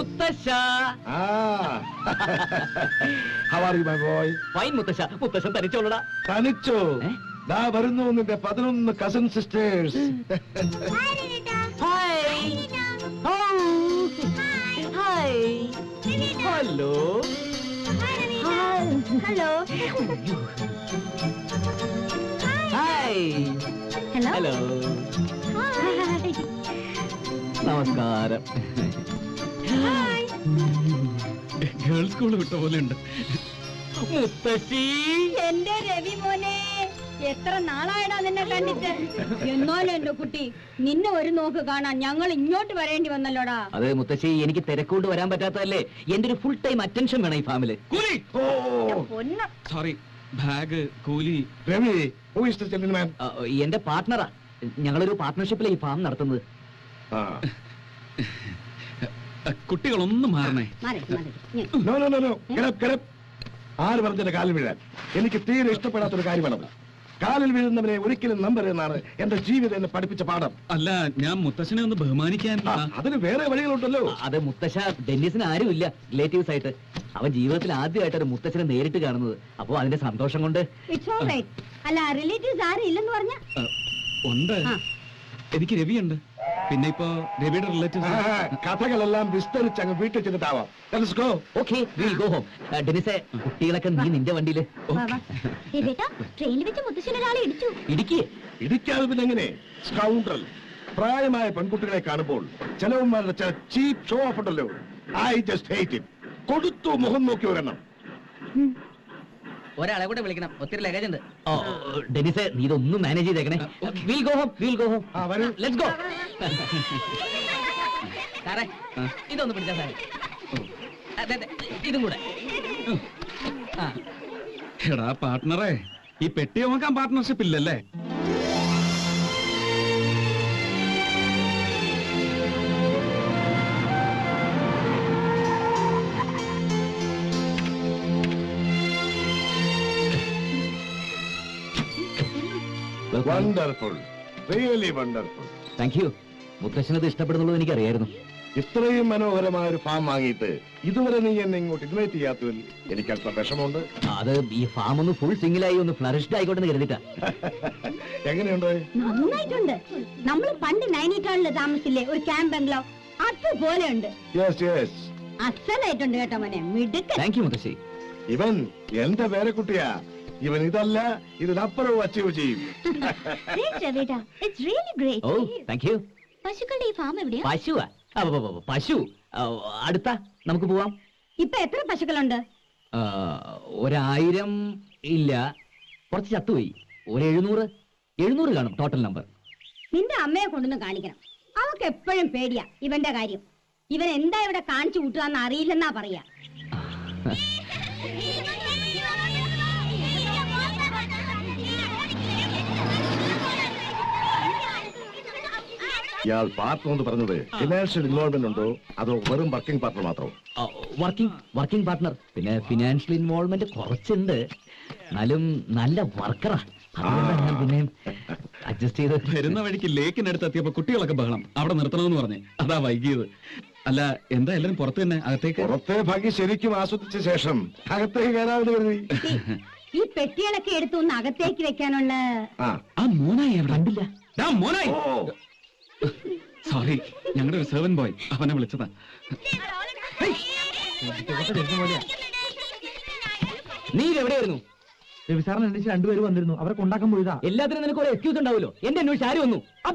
മുത്തശ്ശ. How are you, my boy? Fine മുത്തശ്ശ. മുത്തശ്ശൻ തനിച്ചോളടാ. തനിച്ചോ? ദാ വരുന്നു നിന്റെ 11 cousin sisters. Hi. Hi. Hello. Hello. Hi. Hello. നമസ്കാരം. ഗേൾസ് സ്കൂൾ വിട്ട പോലെ ഉണ്ട്. മുത്തശ്ശി. എന്റെ രവി മോനെ, എത്ര നാളായടാ നിന്നെ കണ്ടിട്ട്. എന്നാലും എന്റെ കുട്ടി, നിന്നെ ഒരു നോക്ക് കാണാൻ ഞങ്ങൾ ഇങ്ങോട്ട് വരേണ്ടി വന്നല്ലോടാ. അതെ മുത്തശ്ശി, എനിക്ക് തിരക്കൊണ്ട് വരാൻ പറ്റാത്തതല്ലേ. എന്റെ ഒരു ഫുൾ ടൈം അറ്റൻഷൻ വേണം ഈ ഫാമില്. സോറി, ബാഗ്, കൂലി. Ravi, who is the gentleman? എന്റെ പാർട്ട്ണറാ. ഞങ്ങളൊരു പാർട്ട്ണർഷിപ്പിലെ ഈ ഫാം നടത്തുന്നത്. കുട്ടികളൊന്നും മാറണേ. No, no, no, no. Get up, get up. ആര് പറഞ്ഞെന്റെ കാലിൽ വീഴാൻ? എനിക്ക് തീരെ ഇഷ്ടപ്പെടാത്തൊരു കാര്യമാണ്. കാലിൽ വീഴുന്നവനെ ഒരിക്കലും നമ്പർ എന്നാണ് എന്റെ ജീവിതം എന്നെ പഠിപ്പിച്ച പാഠം. അല്ല, ഞാൻ മുത്തശ്ശനെ ഒന്ന് ബഹുമാനിക്കാൻ. അതിന് വേറെ വഴികളുണ്ടല്ലോ. അത് മുത്തശ്ശ, ഡെന്നിസിന് ആരുമില്ല റിലേറ്റീവ്സ് ആയിട്ട്. അവൻ ജീവിതത്തിൽ ആദ്യമായിട്ട് ഒരു മുത്തശ്ശനെ നേരിട്ട് കാണുന്നത്. അപ്പൊ അതിന്റെ സന്തോഷം കൊണ്ട്. അല്ല, റിലേറ്റീവ്സ് ആരും ഇല്ലെന്ന് പറഞ്ഞ ഉണ്ട്. എനിക്ക് രവിയുണ്ട്. പിന്നെ ഇപ്പൊ രവിയുടെ റിലേറ്റീവ്സ്. കഥകളെല്ലാം വിസ്തരിച്ച് അങ്ങ് വീട്ടിൽ ചെന്നിട്ടാവാം. ഡെന്നിസെ, കുട്ടികളൊക്കെ നീ നിന്റെ വണ്ടിയില്. ട്രെയിനിൽ വെച്ച് മുത്തശ്ശനൊരാളെ ഇടിച്ചു. ഇടിക്കാതെ പിന്നെ എങ്ങനെ? സ്കൗണ്ടറൽ. പ്രായമായ പെൺകുട്ടികളെ കാണുമ്പോൾ ചിലവന്മാരുടെ ചില ചീപ്പ് ഷോ ഓഫ് ഉണ്ടല്ലോ. I just hate it. കൊടുത്തു മുഖം നോക്കി ഒരെണ്ണം. ഒരാളെ കൂടെ വിളിക്കണം, ഒത്തിരി ലഗേജ് ഉണ്ട്. ഡെന്നിസെ, നീ ഇതൊന്നും മാനേജ് ചെയ്തേക്കണേ. We'll go home, we'll go home. Let's go. സാറേ, ഇതൊന്ന് പിടിച്ചാ സാറേ. അതെ, ഇതും കൂടെ. എടാ പാർട്ട്ണറെ, ഈ പെട്ടി നോക്കാൻ പാർട്ട്ണർഷിപ്പ് ഇല്ലല്ലേ? Wonderful, really wonderful. Thank you. മുത്തശ്ശനത് ഇഷ്ടപ്പെടുന്നുള്ളത് എനിക്കറിയായിരുന്നു. ഇത്രയും മനോഹരമായ ഒരു ഫാം വാങ്ങിയിട്ട് ഇതുവരെ നീ എന്നെ ഇങ്ങോട്ട് ഇൻവൈറ്റ് ചെയ്യാത്തതിൽ എനിക്ക് അല്പം വിഷമമുണ്ട്. അത് ഈ ഫാം ഒന്ന് ഫുൾ സിംഗിളായി ഒന്ന് ഫ്ലറിഷ്ഡ് ആയിക്കോട്ടെ കരുതിട്ടാ. എങ്ങനെയുണ്ട്? നന്നായിട്ടുണ്ട്. നമ്മൾ പണ്ട് നൈനിറ്റാളില് താമസിച്ചില്ലേ ഒരു ക്യാമ്പ് ബംഗ്ലാവ്, അതുപോലെ ഉണ്ട്. അസലായിട്ടുണ്ട് കേട്ടോ മോനെ, മിടുക്കൻ. താങ്ക് യു മുത്തശ്ശി. ഇവൻ എന്റെ പേരക്കുട്ടിയാ. ഇവൻ ഇതല്ല ഇതിനപ്പുറവും അച്ചീവ് ചെയ്യും. ഓ, താങ്ക് യു. പശുക്കളുടെ ഈ ഫാം എവിടെയാ? പശുവാ? പശു അടുത്ത നമുക്ക് പോവാം. ഇപ്പൊ എത്ര പശുക്കളുണ്ട്? 1000 ഇല്ല, കുറച്ച് ചത്തുപോയി. ഒരു 700 കാണും ടോട്ടൽ നമ്പർ. നിന്റെ അമ്മയെ കൊണ്ടൊന്ന് കാണിക്കണം. അവൾക്ക് എപ്പോഴും പേടിയാ ഇവന്റെ കാര്യം. ഇവൻ എന്താ ഇവിടെ കാണിച്ചു കൂട്ടുകാന്ന് അറിയില്ലെന്നാ പറയാ. ഇയാൾ പാർട്ണർ എന്ന് പറഞ്ഞത് ഫിനാൻഷ്യൽ ഇൻവോൾവ്മെന്റ് ഉണ്ടോ അതോ വെറും വർക്കിംഗ് പാർട്ണർ മാത്രമോ? Working partner. പിന്നെ ഫിനാൻഷ്യൽ ഇൻവോൾവ്മെന്റ് കുറച്ചുണ്ട്, എന്നാലും നല്ല വർക്കറാ. അതുകൊണ്ടാണ് ഞാൻ പിന്നെ അഡ്ജസ്റ്റ് ചെയ്ത്. വരുന്ന വഴിക്ക് ലേക്കിനടുത്ത് എത്തിയപ്പോ കുട്ടികളൊക്കെ ബഹളം, അവിടെ നിർത്തണമെന്ന് പറഞ്ഞ് അതാ വൈകിയത്. അല്ല, എന്താ എല്ലാരും പുറത്ത് തന്നെ? പുറത്തെ ഭംഗി ശരിക്കും ആസ്വദിച്ച ശേഷം അകത്തേക്ക് കയറാമെന്ന് കരുതി. ഈ പെട്ടികളൊക്കെ എടുത്തു ഒന്ന് അകത്തേക്ക് വെക്കാനുള്ള. ആ മോനായി അവിടെ കണ്ടില്ല. മോനായി, സോറി, ഞങ്ങളുടെ ഒരു സെർവൻ ബോയ്, അവനെ വിളിച്ചതാ. നീ എവിടെയായിരുന്നു? രവിസാറിന് അന്വേഷിച്ച് 2 പേര് വന്നിരുന്നു. അവരെ കൊണ്ടാക്കാൻ പോയതാ. എല്ലാത്തിനും നിനക്ക് ഒരു എക്സ്ക്യൂസ് ഉണ്ടാവുമല്ലോ. എന്റെ അന്വേഷിച്ച് ആര് വന്നു? ആ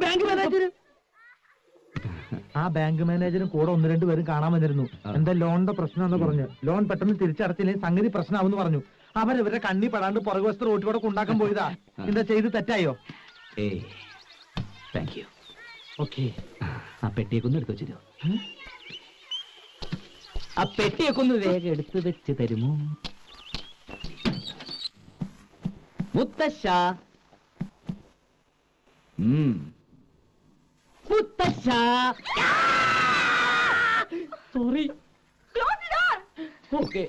ബാങ്ക് മാനേജറും കൂടെ 1-2 പേരും കാണാൻ വന്നിരുന്നു. എന്താ ലോണിന്റെ പ്രശ്നമാണെന്ന് പറഞ്ഞു. ലോൺ പെട്ടെന്ന് തിരിച്ചടച്ചില്ലെങ്കിൽ സംഗതി പ്രശ്നമാവെന്ന് പറഞ്ഞു. അവരവരുടെ കണ്ണി പെടാണ്ട് പുറകുവശത്ത് റോട്ടിലൂടെ കൊണ്ടാക്കാൻ പോയതാ. എന്താ ചെയ്ത് തെറ്റായോ? Thank you. ഓക്കെ, ആ പെട്ടിയൊക്കെ ഒന്ന് എടുത്തു വെച്ചിരോ? ആ പെട്ടിയൊക്കെ ഒന്ന് വേഗം എടുത്തു വെച്ച് തരുമോ മുത്തശ്ശ? മുത്തശ്ശ, സോറി. ഓക്കെ,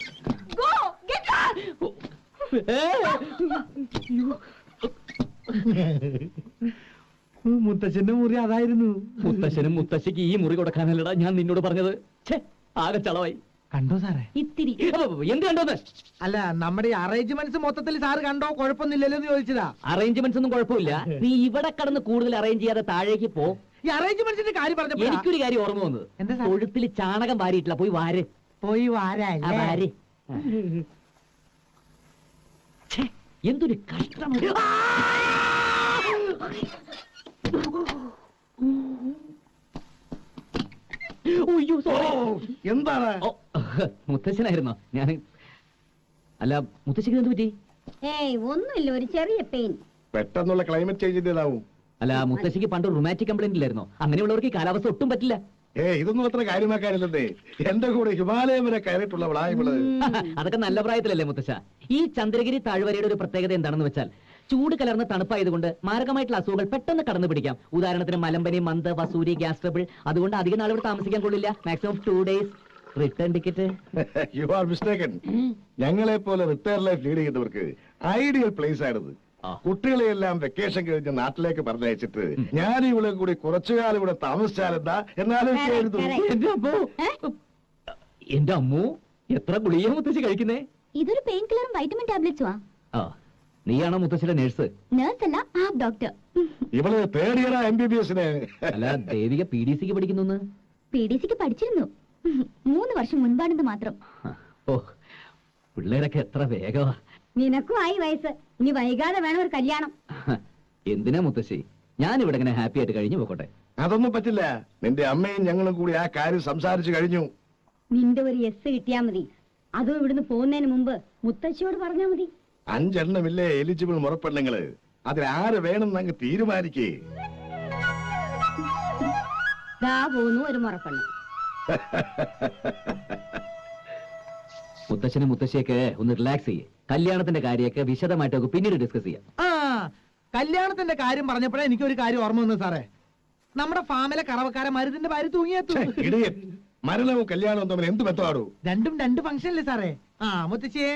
മുത്തച്ഛന്റെ മുറി അതായിരുന്നു. മുത്തശ്ശനും മുത്തശ്ശിക്ക് ഈ മുറി കൊടുക്കാനല്ലടാ ഞാൻ നിന്നോട് പറഞ്ഞത്. ആകെ ചളവായി. കണ്ടോ സാറേ? ഇത്തിരി. എന്ത് കണ്ടോന്ന്? അല്ല, നമ്മുടെ ഈ അറേഞ്ച്മെന്റ്സ് മൊത്തത്തിൽ സാറ് കണ്ടോ? കുഴപ്പമൊന്നുമില്ലല്ലോ എന്ന് ചോദിച്ചതാ. അറേഞ്ച്മെന്റ്സ് ഒന്നും കുഴപ്പമില്ല. നീ ഇവിടെ കടന്ന് കൂടുതൽ അറേഞ്ച് ചെയ്യാതെ താഴേക്ക് പോ. ഈ അറേഞ്ച്മെന്റ്സിന്റെ കാര്യം പറഞ്ഞപ്പോ എനിക്കൊരു കാര്യം ഓർമ്മ വന്നത്. എന്താ സാർ? കൊഴുത്തിൽ ചാണകം വാരിയിട്ടില്ല, പോയി വാര്. പോയി ആ, വാരല്ലേ? വാര്. ഛേ, എന്തൊരു കഷ്ടം. അയ്യോ, sorry. എന്താണ്? ഓ, മുത്തശ്ശനായിരുന്നോ? ഞാൻ അല്ല, മുത്തശ്ശിക്ക് എന്ത് പറ്റി? ഏയ് ഒന്നുമില്ല, ഒരു ചെറിയ പെയിൻ. പെട്ടെന്നുള്ള ക്ലൈമറ്റ് ചേഞ്ചിന്റേതാവും. അല്ല, മുത്തശ്ശിക്ക് പണ്ട് റൊമാറ്റിക് കംപ്ലൈന്റ് ഇല്ലായിരുന്നോ? അങ്ങനെയുള്ളവർക്ക് ഈ കാലാവസ്ഥ ഒട്ടും പറ്റില്ല. ഇതൊന്നും അത്ര കാര്യമാക്കാനില്ലേ. എന്റെ കൂടെ ഹിമാലയം വരെ കയറിയിട്ടുള്ളവളാ ഇവള്. അതൊക്കെ നല്ല പ്രായത്തിലല്ലേ മുത്തശ്ശ? ഈ ചന്ദ്രഗിരി താഴ്വരയുടെ ഒരു പ്രത്യേകത എന്താണെന്ന് വെച്ചാൽ ചൂട് കലർന്ന തണുപ്പായതുകൊണ്ട് മാരകമായിട്ടുള്ള അസുഖങ്ങൾ പെട്ടെന്ന് കടന്നു പിടിക്കാം. ഉദാഹരണത്തിന് മലമ്പനി, മന്ത്, വസൂരി, ഗ്യാസ് ട്രബിൾ. അതുകൊണ്ട് അധികം നാൾ ഇവിടെ താമസിക്കാൻ കൊള്ളില്ല. Maximum 2 days. Return ticket. You are mistaken. ഞങ്ങളെ പോലെ റിട്ടയർ ലൈഫ് ലീഡ് ചെയ്യുന്നവർക്ക് ഐഡിയൽ പ്ലേസ് ആയിരുന്നു. കുട്ടികളെയെല്ലാം വെക്കേഷൻ കഴിഞ്ഞ് നാട്ടിലേക്ക് പറഞ്ഞയച്ചിട്ട് ഞാൻ ഇവിടെ കൂടി കുറച്ചുകാലം ഇവിടെ താമസിച്ചാലെന്താ എന്നാലോചിക്കായിരുന്നു. എന്റെ അമ്മു, എത്ര ഗുളിക മുത്തശ്ശി കഴിക്കുന്നേ? ഇതൊരു പെയിൻ കില്ലറും വൈറ്റമിൻ ടാബ്ലറ്റ്സും. ആ, നീയാണോ മുത്തശ്ശിയുടെ നേഴ്സ്? നേഴ്സ് അല്ല, ആ ഡോക്ടർ. ഇവള് തേർഡ് ഇയർ MBBS. അല്ല, ദേവിക PDCക്ക് പഠിക്കുന്നു. PDCക്ക് പഠിച്ചിരുന്നു. 3 വർഷം മുൻപാണെന്ന് മാത്രം. ഓ, പിള്ളേരൊക്കെ എത്ര വേഗമാ. നിനക്കും ആയി വയസ്സ്. ഇനി വൈകാതെ വേണം ഒരു കല്യാണം. എന്തിനാ മുത്തശ്ശി? ഞാൻ ഇവിടെ ഇങ്ങനെ ഹാപ്പി ആയിട്ട് കഴിഞ്ഞു പോക്കോട്ടെ. അതൊന്നും പറ്റില്ല. നിന്റെ അമ്മയും ഞങ്ങളും കൂടി ആ കാര്യം സംസാരിച്ചു കഴിഞ്ഞു. നിന്റെ ഒരു യെസ് കിട്ടിയാ മതി. അതും ഇവിടുന്ന് പോകുന്നതിന് മുമ്പ് മുത്തശ്ശിയോട് പറഞ്ഞാ മതി. 5 എണ്ണമില്ലേ എലിജിബിൾ മുറപ്പെണ്ണുങ്ങള്. അതിലാര് വേണം അങ്ങ് തീരുമാനിക്കേ. ദാ പോന്നു ഒരു മുറപ്പെണ്ണ്. മുത്തശ്ശനും മുത്തശ്ശിയൊക്കെ ഒന്ന് റിലാക്സ് ചെയ്യേ. കല്യാണത്തിന്റെ കാര്യമൊക്കെ വിശദമായിട്ടൊക്കെ പിന്നീട് ഡിസ്കസ് ചെയ്യാം. ആ, കല്യാണത്തിന്റെ കാര്യം പറഞ്ഞപ്പോഴേ എനിക്കൊരു കാര്യം ഓർമ്മ വന്നു സാറേ. നമ്മുടെ ഫാമിലെ കറവക്കാരൻ മരുതിന്റെ ഭാര്യ തൂങ്ങിയെത്തു. മരണവും കല്യാണവും തമ്മിൽ എന്ത് ബന്ധമാടൂ? രണ്ടും 2 ഫംഗ്ഷനല്ലേ സാറേ? ആ, മുത്തശ്ശിയെ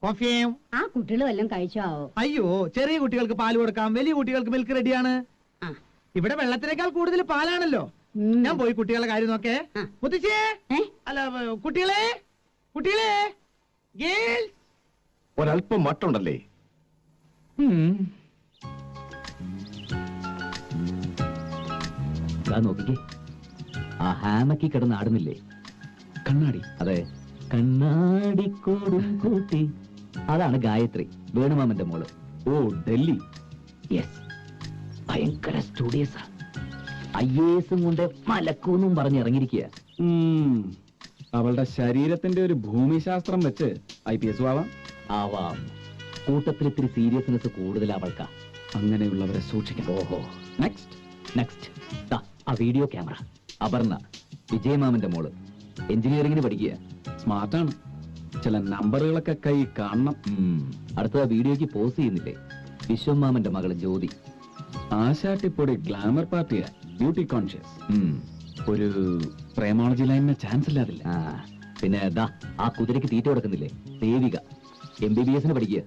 കോഫിയും. ആ കുട്ടികൾ വല്ലതും കഴിച്ചോ? അയ്യോ, ചെറിയ കുട്ടികൾക്ക് പാല് കൊടുക്കാം, വലിയ കുട്ടികൾക്ക് മിൽക്ക് റെഡിയാണ്. ഇവിടെ വെള്ളത്തിനേക്കാൾ കൂടുതൽ പാലാണല്ലോ. ഞാൻ പോയി കുട്ടികളെ കാര്യം നോക്കേ. മുത്തശ്ശിയെ, അല്ല കുട്ടികളെ, കുട്ടികളെ, ഗേൾസ്. ഒരല്പം മട്ടുണ്ടല്ലേ? നോക്കിക്കേ, ആ ഹാമക്കി കിടന്ന് ആടുന്നില്ലേ? കണ്ണാടി. അതെ, കണ്ണാടിക്കോടും കൂട്ടി. അതാണ് ഗായത്രി, വേണുമാമന്റെ മോള്. ഓ, ഡൽഹി. യെസ്, ഭയങ്കര സ്റ്റുഡിയസാ. IAS കൊണ്ട് മലക്കൂന്നും പറഞ്ഞിറങ്ങിയിരിക്കുക. അവളുടെ ശരീരത്തിന്റെ ഒരു ഭൂമിശാസ്ത്രം വെച്ച് IPS ആവാം. ആവാം. കൂട്ടത്തിൽ ഇത്തിരി സീരിയസ്നെസ് കൂടുതൽ അവൾക്കാ. അങ്ങനെയുള്ളവരെ സൂക്ഷിക്കണം. ഓഹോ. നെക്സ്റ്റ് ആ വീഡിയോ ക്യാമറ. അപർണ, വിജയമാമന്റെ മോള്, എഞ്ചിനീയറിംഗിന് പഠിക്കുക. സ്മാർട്ടാണ്. ചില നമ്പറുകളൊക്കെ കൈ കാണണം. അടുത്ത വീഡിയോക്ക് പോസ് ചെയ്യുന്നില്ലേ? വിശ്വമാമന്റെ മകള് ജ്യോതി. ആശാട്ടിപ്പൊടി ഗ്ലാമർ പാർട്ടിയാ, ബ്യൂട്ടി കോൺഷ്യസ്. ഒരു പ്രേമോളജി ലൈനിന് ചാൻസ് ഇല്ലാതില്ല. പിന്നെ ദാ ആ കുതിരയ്ക്ക് തീറ്റ കൊടുക്കുന്നില്ലേ? ദേവിക, MBBS പഠിക്കുക.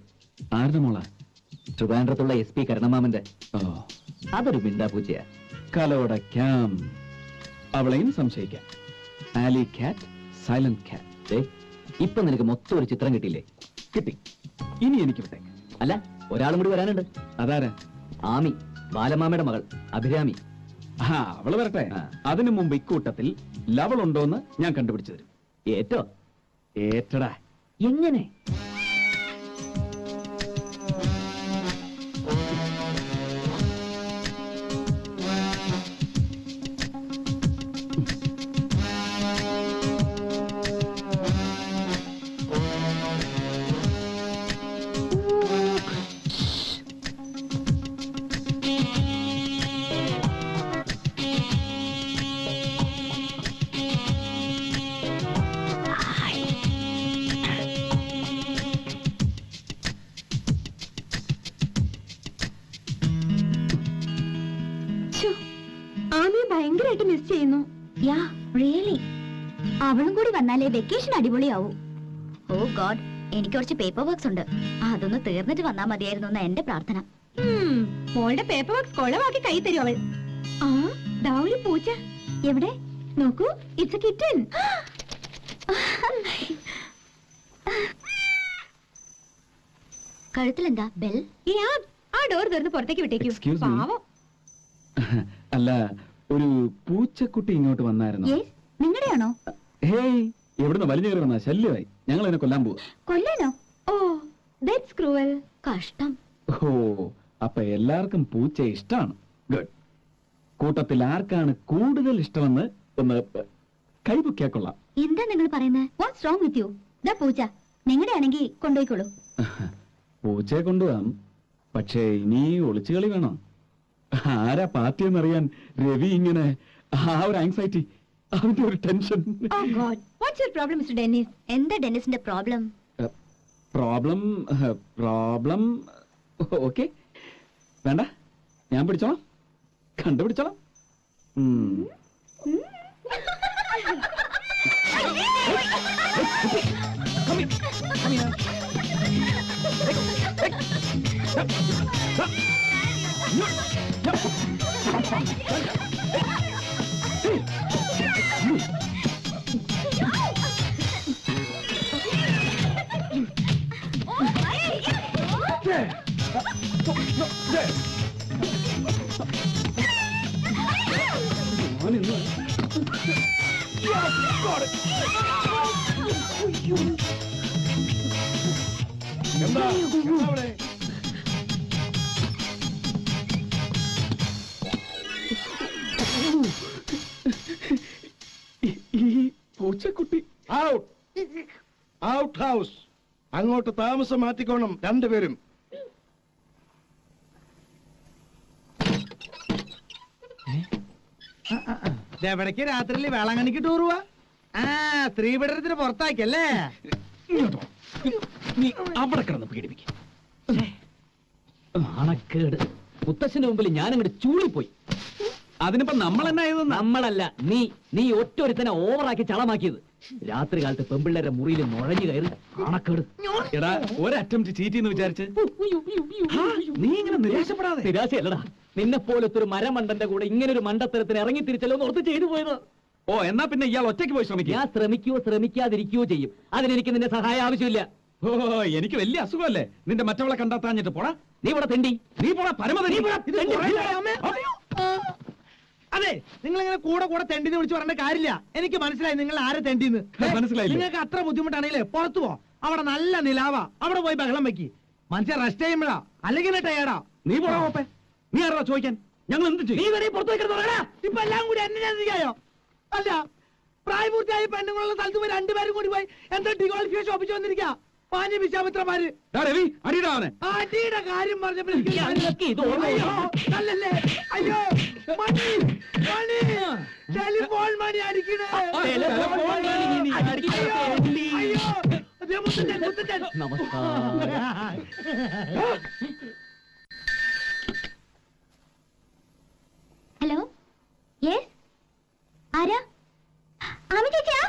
ആരുടെ മോള? ട്രിവാൻഡ്രത്തുള്ള SP കരണമാമന്റെ. ഓ, അതൊരു മിണ്ടാപ്പൂച്ചയാ. കലോടക്കാം. അവളെയും സംശയിക്കാം. ആലി കാറ്റ്, സൈലന്റ് കാറ്റ്. ഇപ്പൊ നിനക്ക് മൊത്തം ഒരു ചിത്രം കിട്ടിയില്ലേ? കിട്ടി. ഇനി എനിക്ക് വിട്ടേക്ക്. അല്ല, ഒരാളും കൂടി വരാനുണ്ട്. അതാരാ? ആമി, ബാലമാമയുടെ മകൾ അഭിരാമി. അവള് വരട്ടെ. അതിനു മുമ്പ് ഇക്കൂട്ടത്തിൽ ലവൾ ഉണ്ടോന്ന് ഞാൻ കണ്ടുപിടിച്ചു തരും. ഏറ്റോ? ഏറ്റടാ. എങ്ങനെ? ഭയങ്കരമായിട്ട് മിസ് ചെയ്യുന്നു. യാ റിയലി. അവളും കൂടി വന്നാലേ വെക്കേഷൻ അടിപൊളിയാവൂ. ഓ ഗോഡ്, എനിക്ക് കുറച്ച് പേപ്പർ വർക്ക്സ് ഉണ്ട്. അതൊന്ന് തീർന്നിട്ട് വന്നാ മതിയായിരുന്നു എന്നാ എന്റെ പ്രാർത്ഥന. മോളുടെ പേപ്പർ വർക്ക്സ് കൊളവാക്കി കൈ തരും അവൾ. ആ, ദാ ഒരു പൂച്ച. എവിടെ നോക്കൂ, ഇറ്റ്സ് എ കിറ്റൻ. കഴുത്തിലെന്താ ബെൽ? ആ ഡോർ തുറന്ന് പുറത്തേക്ക് വിട്ടേക്കൂ. Excuse me. പാവം. അല്ല, ഒരു പൂച്ചക്കുട്ടി ഇങ്ങോട്ട് വന്നായിരുന്നു. Yes, നിങ്ങളുടെയാണോ? ഹേയ്, എവിടുന്ന് വലിഞ്ഞു കയറി വന്നാ ശല്യമായി. ഞങ്ങൾ അതിനെ കൊല്ലാൻ പോവാ. കൊല്ലാനോ? ഓ, ദാറ്റ്സ് ക്രൂവൽ. കഷ്ടം. ഓ, അപ്പൊ എല്ലാവർക്കും പൂച്ചയെ ഇഷ്ടമാണ്. ഗുഡ്. കൂട്ടത്തിൽ ആർക്കാണ് കൂടുതൽ ഇഷ്ടമെന്ന് ഒന്ന് കൈപൊക്കിയാ കൊള്ളാം. എന്താ നിങ്ങൾ പറയുന്നത്? What's wrong with you? ദാ പൂച്ച നിങ്ങളുടെ ആണെങ്കിൽ കൊണ്ടുപോയിക്കോളൂ. പൂച്ചയെ കൊണ്ടുപോകാം, പക്ഷേ ഇനി ഒളിച്ചുകളി വേണോ? ആരാ പാർട്ടി എന്നറിയാൻ രവി ഇങ്ങനെ ആ ഒരു ആങ്സൈറ്റി, അതിന്റെ ഒരു tension. Oh god, what's your problem mister Dennis? എന്താ ഡെന്നിസിന്റെ പ്രോബ്ലം? പ്രോബ്ലം ഓക്കെ, വേണ്ട, ഞാൻ പിടിച്ചോളാം, കണ്ടുപിടിച്ചോളാം. എന്താ അവിടെ? ഈ പൂച്ചക്കുട്ടി ഔട്ട് ഔട്ട് ഹൗസ്. അങ്ങോട്ട് താമസം മാറ്റിക്കോണം രണ്ടുപേരും. എവിടേക്ക് രാത്രിയിൽ വേളാങ്കണ്ണിക്ക് ടൂർ പോവാ? സ്ത്രീപീഡനത്തിന് പുറത്താക്കിയല്ലേ? ഇങ്ങോട്ട് വാ. നീ അവിടെ കിടന്ന് പീഡിപ്പിക്കും. നാണക്കേട്. മുത്തശ്ശന്റെ മുമ്പിൽ ഞാൻ അങ്ങോട്ട് ചൂളിപ്പോയി. അതിനിപ്പോ നമ്മൾ എന്നാ ചെയ്തു? നമ്മളല്ല, നീ ഒറ്റൊരുത്തനെ ഓവറാക്കി ചളമാക്കിയത്. രാത്രി കാലത്ത് പെമ്പിള്ളേരുടെ മുറിയിൽ നുഴഞ്ഞു കയറി. നാണക്കേട്. എടാ, ഒരു അറ്റംപ്റ്റ് ചീറ്റ് എന്ന് വിചാരിച്ച് നീ ഇങ്ങനെ നിരാശപ്പെടാതെ. നിരാശയല്ലടാ, നിന്നെ പോലത്തെ ഒരു മരമണ്ടന്റെ കൂടെ ഇങ്ങനെ ഒരു മണ്ടത്തരത്തിന് ഇറങ്ങി തിരിച്ചല്ലോ എന്ന് ഓർത്ത് ചെയ്തു പോയത്. ഓ, എന്നാ പിന്നെ ഇയാൾ ഒറ്റയ്ക്ക് പോയി ശ്രമിക്കുക. ഞാൻ ശ്രമിക്കുകയോ ശ്രമിക്കാതിരിക്കുകയോ ചെയ്യും. അതിനെനിക്ക് നിന്റെ സഹായം ആവശ്യമില്ല. ഓ, എനിക്ക് വലിയ അസുഖമല്ലേ നിന്റെ മറ്റവളെ കണ്ടെത്താഞ്ഞിട്ട്. പോടാ, നീ ഇവിടെ തെണ്ടി. നീ പോടാ പരമതനി. അതെ, നിങ്ങൾ ഇങ്ങനെ കൂടെ കൂടെ തെണ്ടിന്ന് വിളിച്ചു പറയേണ്ട കാര്യമില്ല. എനിക്ക് മനസ്സിലായി നിങ്ങൾ ആരെ തെണ്ടിന്ന്. മനസ്സിലായില്ലേ? നിങ്ങൾക്ക് അത്ര ബുദ്ധിമുട്ടാണെങ്കിലേ പുറത്തു പോ. അവിടെ നല്ല നിലാവാ, അവിടെ പോയി ബഹളം വെക്കി. മനുഷ്യൻ റെസ്റ്റ് ചെയ്യുമ്പോഴാ, അല്ലെങ്കിൽ ടയർഡാ. നീ പോടാ കോപ്പേ. നീ ആരാ ചോദിക്കാൻ? ഞങ്ങൾ എന്ത് ചെയ്യും? നീ വരെ പുറത്തു വെക്കണോ? ഇപ്പൊ എല്ലാം കൂടി എന്നെ ചെയ്യായോ? അല്ല, പ്രായപൂർത്തിയായി പെണ്ണുങ്ങളുള്ള സ്ഥലത്ത് പോയി രണ്ടുപേരും കൂടി പോയി എന്താ ഡിഗോൾഫിയെ ഷോപ്പിച്ച് വന്നിരിക്കാ പാഞ്ഞ വിശ്വാമിത്രമാര്. രവി, അടിയിടാ അവനെ. അടിയുടെ കാര്യം പറഞ്ഞപ്പോ എനിക്ക് ഞങ്ങൾക്ക് ഇത് അയ്യോ, നല്ലല്ലേ? അയ്യോ, മണി മണി ടെലിഫോൺ മണി അടിക്കണേ. അയ്യോ, ദേ മുത്തച്ഛൻ, മുത്തച്ഛൻ. നമസ്കാരം. ഹലോ, യെസ്, ആരാ? ആമി ചേച്ചിയാ?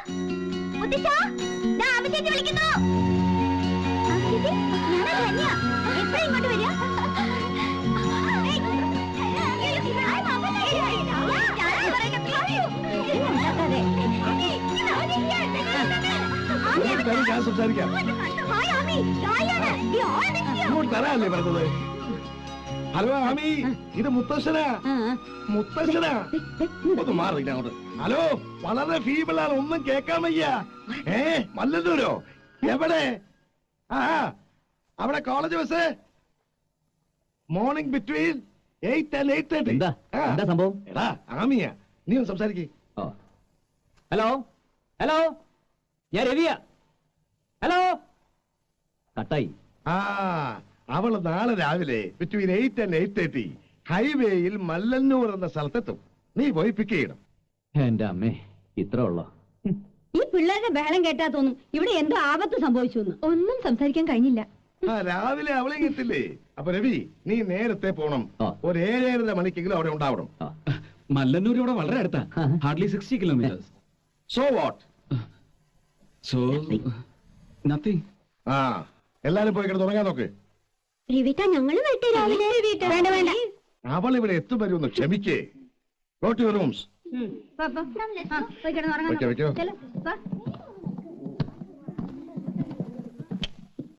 മുത്തച്ഛാ, ദാ ആമി ചേച്ചി വിളിക്കുന്നു. ആമി ചേച്ചി, ഞാനാ ധന്യ. എപ്പോഴാ ഇങ്ങോട്ട് വരിക? ഞാൻ സംസാരിക്കാം. ഇങ്ങോട്ട് തരാല്ലേ പറഞ്ഞത്? ഹലോ ആമി, ഇത് മുത്തശ്ശനാ. മുത്തശ്ശനാ, ഒന്ന് മാറില്ല അങ്ങോട്ട്. ഹലോ, വളരെ ഫീബിളാണ്, ഒന്നും കേൾക്കാൻ വയ്യ. മല്ലന്നൂരോ? എവിടെ? ആ, അവിടെ college bus morning between 8 and 8:30. എന്താ സംഭവം? എടാ ആമിയാ, നീ ഒന്ന് സംസാരിക്കേ. ഹലോ ഹലോ, ഞാൻ രവിയ. ഹലോ. കട്ടായി. ആ, അവള് നാളെ രാവിലെ ബിറ്റ്വീൻ 8 and 8:30 ഹൈവേയിൽ മല്ലന്നൂർ എന്ന സ്ഥലത്തെത്തും. നീ പോയി പിക്ക് ചെയ്യണം. എന്റെ അമ്മേ, ഇത്ര ഉള്ളോ? ഈ പിള്ളേരുടെ ബഹളം കേട്ടാ തോന്നും ഇവിടെ എന്തോ ആപത്ത് സംഭവിച്ചു. ഒന്നും സംസാരിക്കാൻ കഴിഞ്ഞില്ല. ആ, രാവിലെ അവളെ എത്തില്ലേ? അപ്പൊ രവി, നീ നേരത്തെ പോണം. ആ. ഒരു 7:30 മണിക്കെങ്കിലും അവിടെ ഉണ്ടാവണം. മല്ലന്നൂർ ഇവിടെ വളരെ അടുത്താ. Hardly 60 kilometres. So what? So nothing. ആ, എല്ലാരും പോയി കിടന്ന് തുടങ്ങാൻ നോക്ക്. രവിട്ട, ഞങ്ങള് വരട്ടെ രാവിലെ? വേണ്ട വേണ്ട. അവൾ ഇവിടെ എത്തും വരും, ഒന്ന് ക്ഷമിക്കേ. Go to your rooms. പോയി കിടന്ന് വെക്കോ, വെക്കോ. ഉറങ്ങാം.